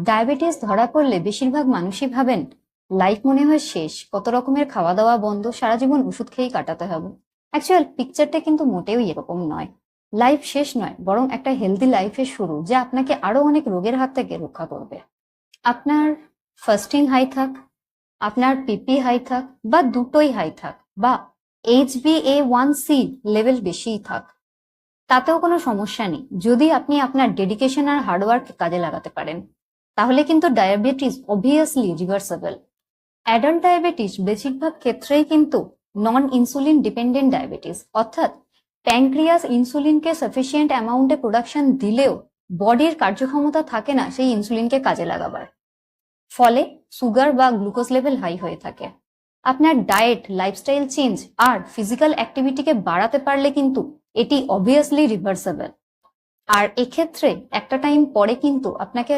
Diabetes ধরা পড়লে বেশিরভাগ মানুষই ভাবেন লাইফ মনে হয় শেষ, কত রকমের খাওয়া দাওয়া বন্ধ, সারা জীবন ওষুধ খেয়েই কাটাতে হবে। অ্যাকচুয়াল পিকচারটা কিন্তু মোটেও এরকম নয়। লাইফ শেষ নয়, বরং একটা হেলদি লাইফের শুরু, যা আপনাকে আরো অনেক রোগের হাত থেকে রক্ষা করবে। আপনার ফাস্টিং হাই থাক, আপনার পিপি হাই থাক, বা দুটোই হাই থাক, বা HbA1c লেভেল বেশিই থাক, তাতেও কোনো সমস্যা নেই, যদি আপনি আপনার ডেডিকেশন আর হার্ডওয়ার্ক কাজে লাগাতে পারেন। তাহলে কিন্তু diabetes obviously reversible. Adult diabetes বেশিরভাগ ক্ষেত্রেই কিন্তু নন ইনসুলিন ডিপেন্ডেন্ট ডায়াবেটিস, অর্থাৎ প্যানক্রিয়াস ইনসুলিনকে সাফিসিয়েন্ট অ্যামাউন্টে প্রোডাকশন দিলেও বডির কার্যক্ষমতা থাকে না সেই ইনসুলিনকে কাজে লাগাবার। ফলে সুগার বা গ্লুকোজ লেভেল হাই হয়ে থাকে। আপনার ডায়েট, লাইফস্টাইল চেঞ্জ আর ফিজিক্যাল অ্যাক্টিভিটিকে বাড়াতে পারলে কিন্তু এটি অবভিয়াসলি রিভার্সেবল। আর এক্ষেত্রে একটা টাইম পরে কিন্তু আপনাকে